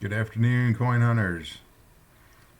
Good afternoon, coin hunters.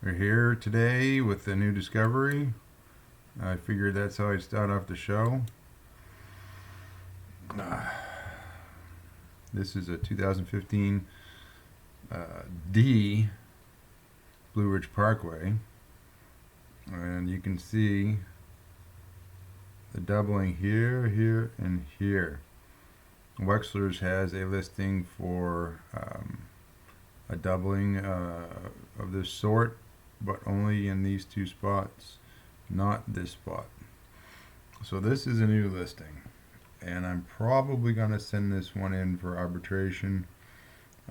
We're here today with a new discovery. I figured that's how I'd start off the show. This is a 2015 D Blue Ridge Parkway, and you can see the doubling here, here, and here. Wexler's has a listing for a doubling of this sort, but only in these two spots, not this spot. So this is a new listing, and I'm probably going to send this one in for arbitration.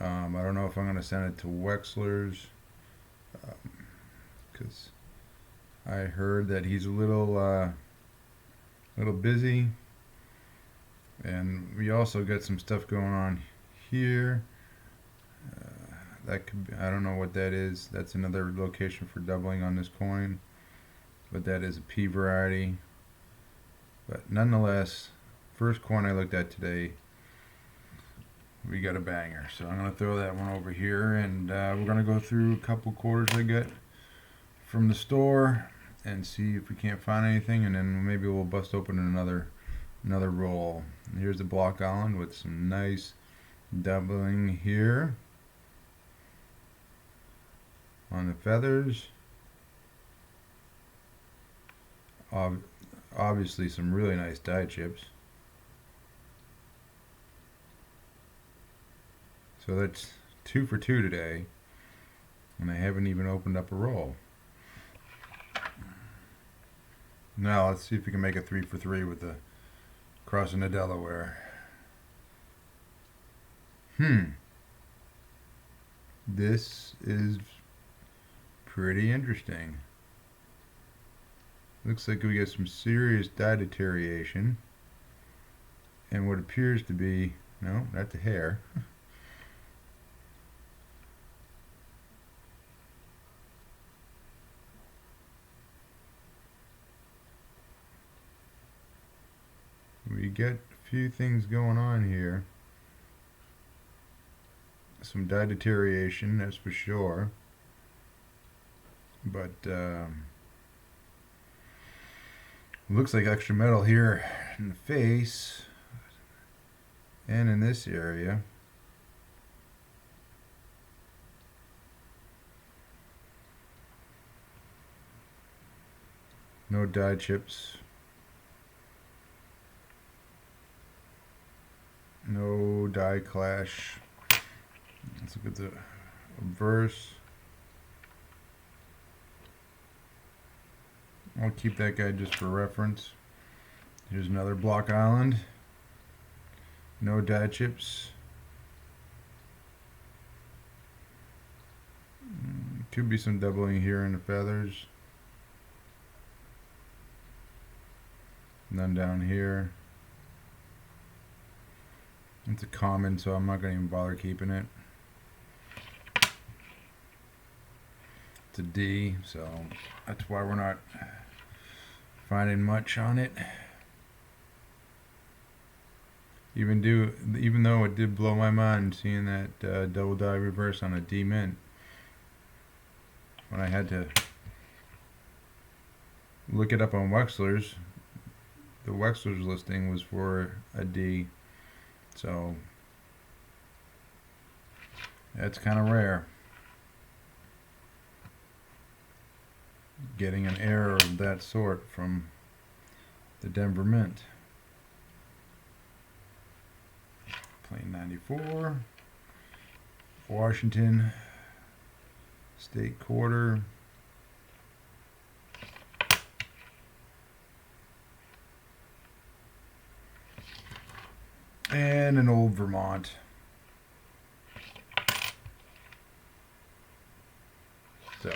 I don't know if I'm going to send it to Wexler's, because I heard that he's a little busy, and we also got some stuff going on here. That could be, I don't know what that is. That's another location for doubling on this coin, but that is a P variety. But nonetheless, first coin I looked at today, we got a banger. So I'm going to throw that one over here, and we're going to go through a couple quarters I got from the store and see if we can't find anything, and then maybe we'll bust open another roll. Here's the Block Island with some nice doubling here on the feathers. Obviously some really nice die chips. So that's 2 for 2 today, and I haven't even opened up a roll. Now let's see if we can make a 3 for 3 with the crossing the Delaware. This is pretty interesting. Looks like we got some serious die deterioration, and what appears to be, no, not the hair. We get a few things going on here. Some die deterioration, that's for sure. But looks like extra metal here in the face and in this area. No die chips. No die clash. Let's look at the verse. I'll keep that guy just for reference. Here's another Block Island. No die chips. Could be some doubling here in the feathers. None down here. It's a common, so I'm not going to even bother keeping it. It's a D, so that's why we're not finding much on it. Even though it did blow my mind seeing that double die reverse on a D mint, when I had to look it up on Wexler's, the Wexler's listing was for a D, so that's kind of rare. Getting an error of that sort from the Denver Mint. Plain 94. Washington State Quarter. And an old Vermont. So,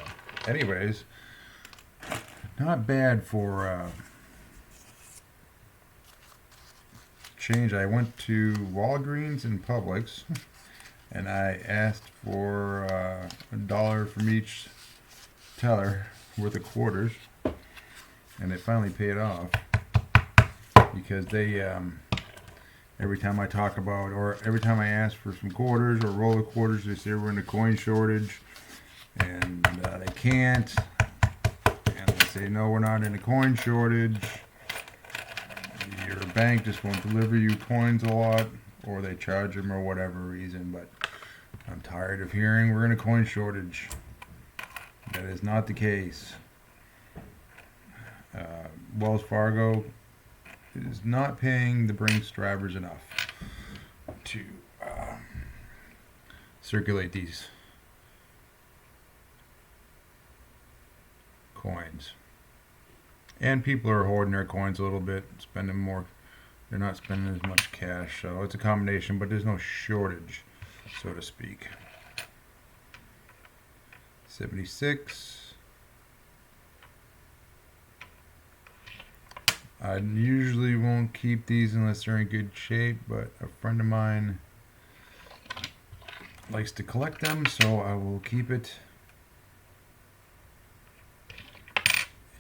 anyways, not bad for change. I went to Walgreens and Publix, and I asked for $1 from each teller worth of quarters, and it finally paid off because they Every time I talk about, or every time I ask for some quarters or roller quarters, they say we're in a coin shortage, and they can't. And they say, no, we're not in a coin shortage. Your bank just won't deliver you coins a lot, or they charge them or whatever reason. But I'm tired of hearing we're in a coin shortage. That is not the case. Wells Fargo is not paying the Brinks drivers enough to circulate these coins. And people are hoarding their coins a little bit, spending more. They're not spending as much cash, so it's a combination, but there's no shortage, so to speak. 76. I usually won't keep these unless they're in good shape, but a friend of mine likes to collect them, so I will keep it.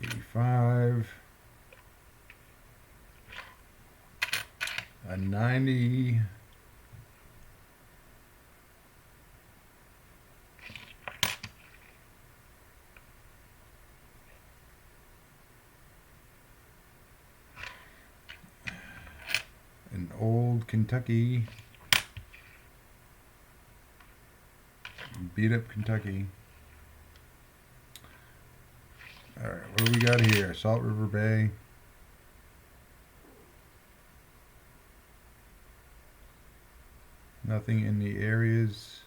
85. A 90. An old Kentucky. Beat up Kentucky. Alright, what do we got here? Salt River Bay. Nothing in the areas.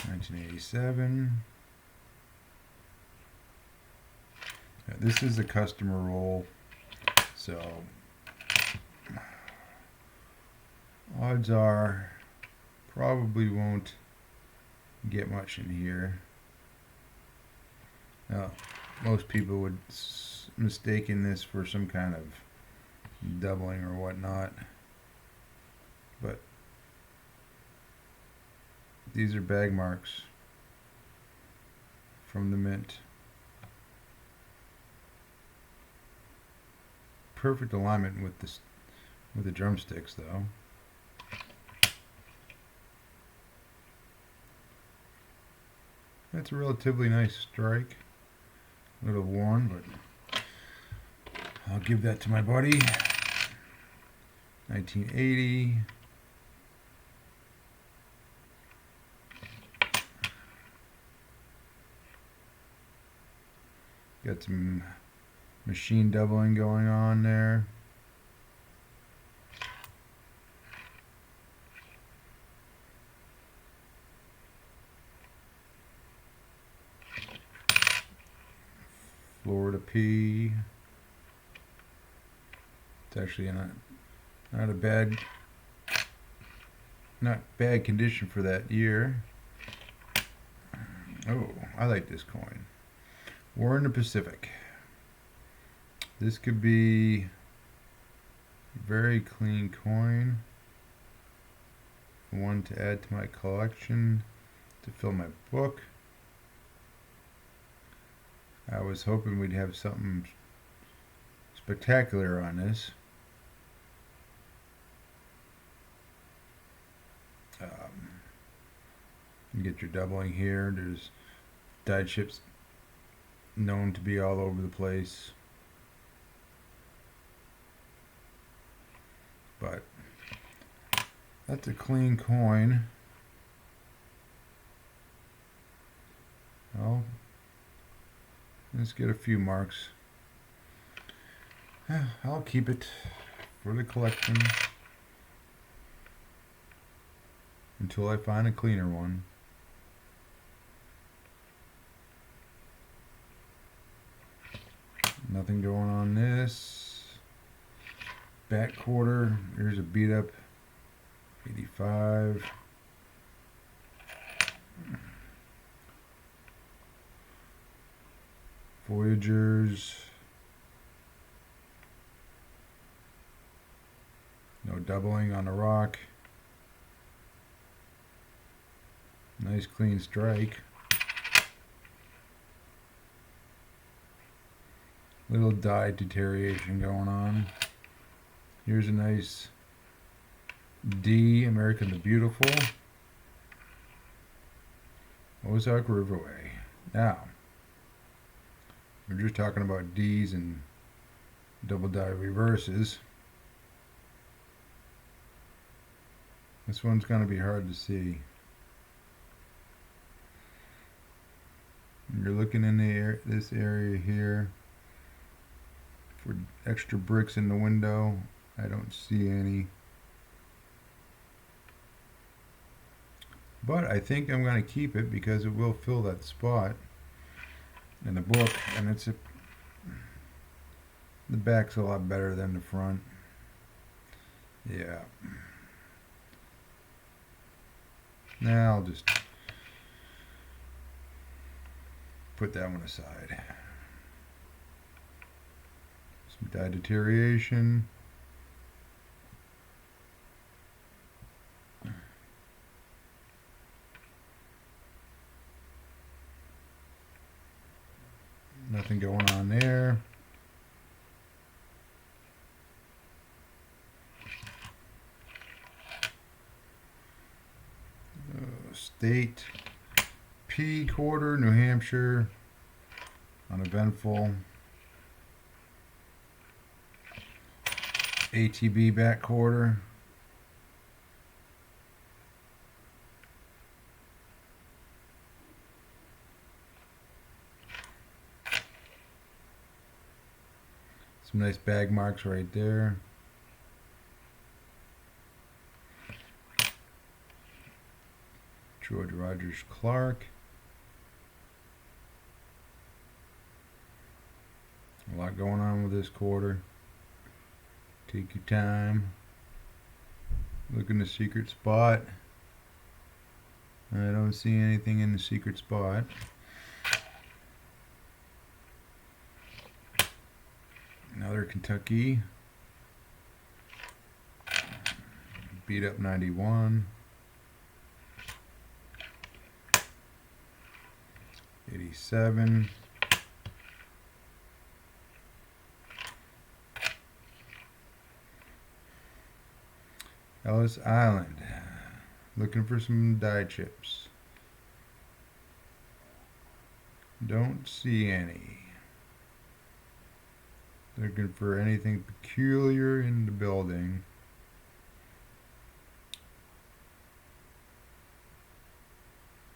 $1987. This is a customer roll, so odds are probably won't get much in here. Now, most people would mistaken this for some kind of doubling or whatnot, but these are bag marks from the mint. Perfect alignment with this, with the drumsticks, though. That's a relatively nice strike. A little worn, but I'll give that to my buddy. 1980. Got some machine doubling going on there. Florida P. It's actually in not bad condition for that year. Oh, I like this coin. War in the Pacific. This could be a very clean coin. One to add to my collection to fill my book. I was hoping we'd have something spectacular on this. You get your doubling here. There's dyed chips known to be all over the place, but that's a clean coin. Well, let's get a few marks. I'll keep it for the collection until I find a cleaner one. Nothing going on this. Back quarter. Here's a beat up 85. Voyagers. No doubling on the rock. Nice clean strike. Little die deterioration going on. Here's a nice D, American the Beautiful. Ozark Riverway. Now, we're just talking about D's and double die reverses. This one's going to be hard to see. You're looking in this area here for extra bricks in the window. I don't see any. But I think I'm going to keep it because it will fill that spot in the book, and the back's a lot better than the front. Yeah. Now I'll just put that one aside. Some die deterioration. Nothing going on there. State P quarter, New Hampshire, uneventful. ATB back quarter. Some nice bag marks right there. George Rogers Clark. A lot going on with this quarter. Take your time. Look in the secret spot. I don't see anything in the secret spot. Another Kentucky. Beat up 91. 87. Ellis Island. Looking for some die chips. Don't see any. Looking for anything peculiar in the building.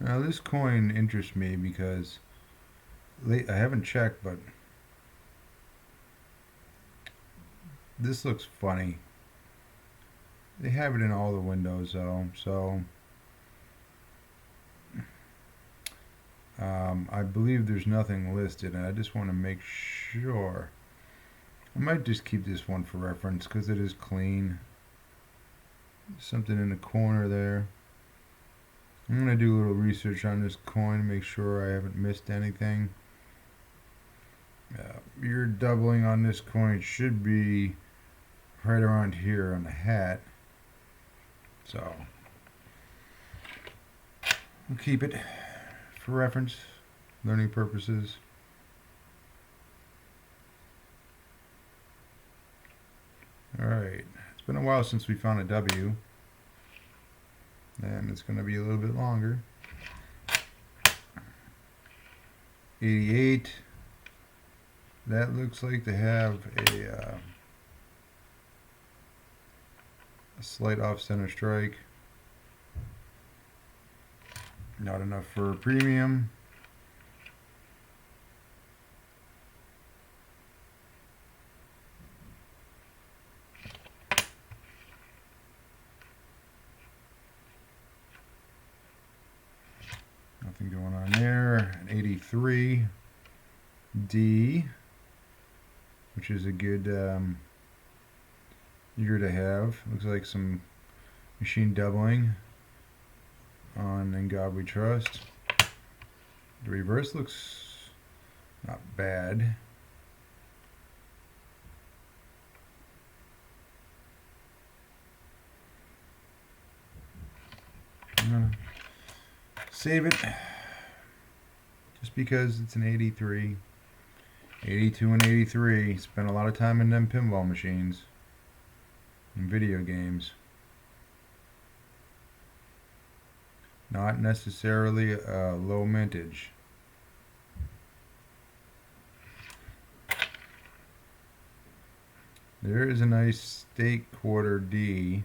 Now this coin interests me because I haven't checked, but this looks funny. They have it in all the windows though, so I believe there's nothing listed, and I just want to make sure. I might just keep this one for reference because it is clean. Something in the corner there. I'm going to do a little research on this coin, make sure I haven't missed anything. Your doubling on this coin should be right around here on the hat. So, we'll keep it for reference, learning purposes. Alright, it's been a while since we found a W. And it's going to be a little bit longer. 88. That looks like to have a slight off-center strike. Not enough for a premium. Nothing going on there. An 83 D, which is a good year to have. Looks like some machine doubling on In God We Trust. The reverse looks not bad. I'm gonna save it just because it's an 83. 82 and 83. Spent a lot of time in them pinball machines and video games. Not necessarily a low mintage. There is a nice steak quarter D.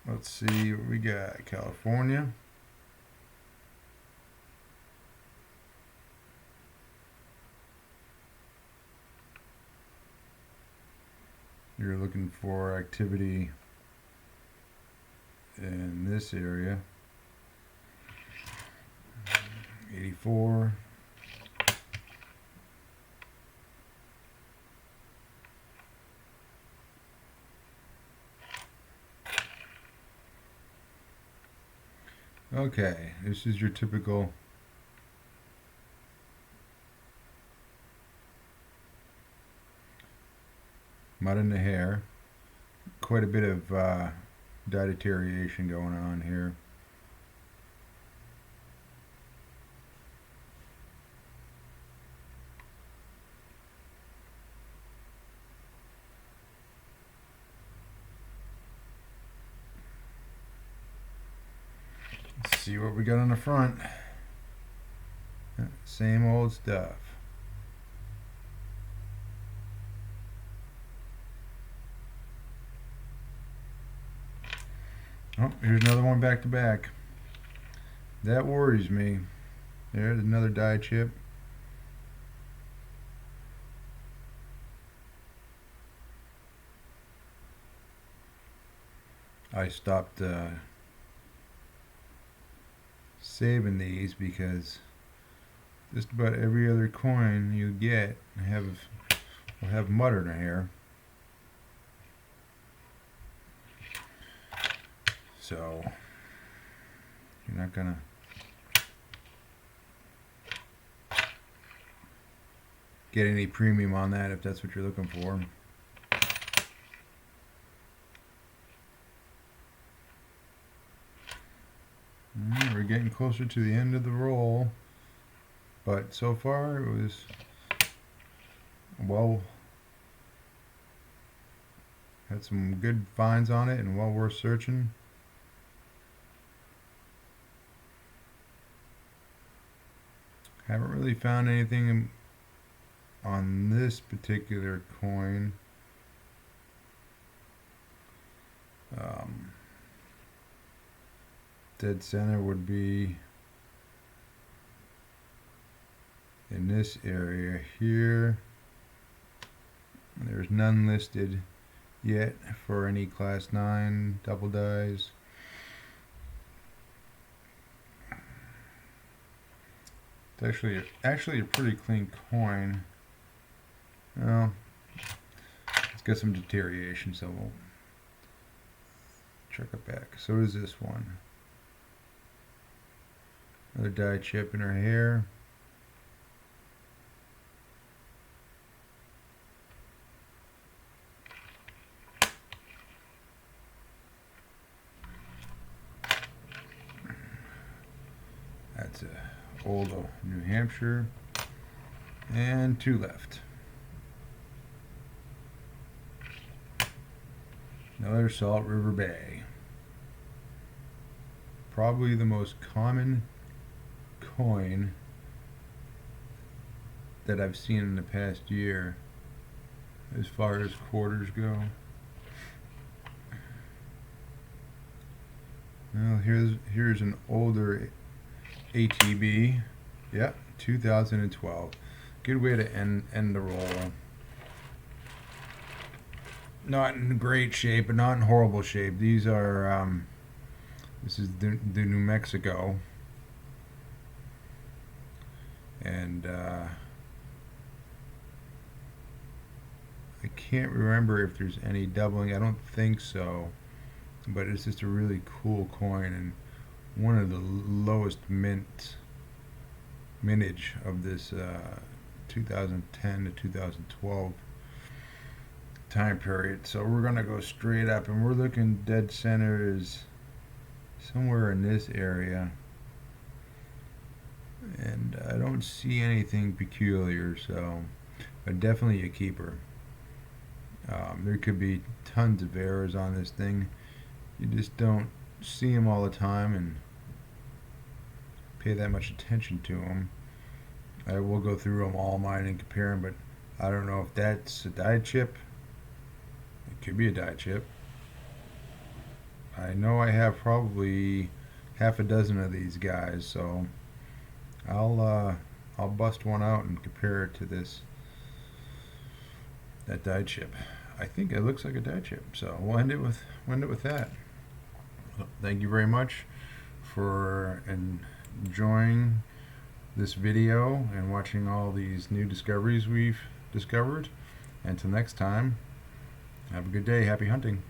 Let's see what we got. California. You're looking for activity in this area. 84. Okay, this is your typical mud in the hair. Quite a bit of dye deterioration going on here. Let's see what we got on the front. Same old stuff. Oh, here's another one back to back. That worries me. There's another die chip. I stopped saving these because just about every other coin you get will have mud in here. So you're not gonna get any premium on that if that's what you're looking for. We're getting closer to the end of the roll, but so far it was had some good finds on it and well worth searching. Haven't really found anything on this particular coin. Dead center would be in this area here. There's none listed yet for any class 9 double dies. It's actually a pretty clean coin. Well, it's got some deterioration, so we'll check it back. So is this one. Another die chip in her hair. That's a old New Hampshire. And 2 left. Another Salt River Bay. Probably the most common coin that I've seen in the past year as far as quarters go. Well, here's an older ATB. Yeah, 2012. Good way to end the roll. Not in great shape, but not in horrible shape. These are this is the New Mexico, and I can't remember if there's any doubling. I don't think so, but it's just a really cool coin and one of the lowest mintage of this 2010 to 2012 time period. So we're gonna go straight up, and we're looking dead center is somewhere in this area. and I don't see anything peculiar, so but definitely a keeper. There could be tons of errors on this thing. You just don't see them all the time and pay that much attention to them. I will go through them all mine and compare them, but I don't know if that's a die chip. It could be a die chip. I know I have probably half a dozen of these guys, so I'll bust one out and compare it to that die chip. I think it looks like a die chip, so we'll end it with that. Thank you very much for enjoying this video and watching all these new discoveries we've discovered. Until next time, have a good day. Happy hunting.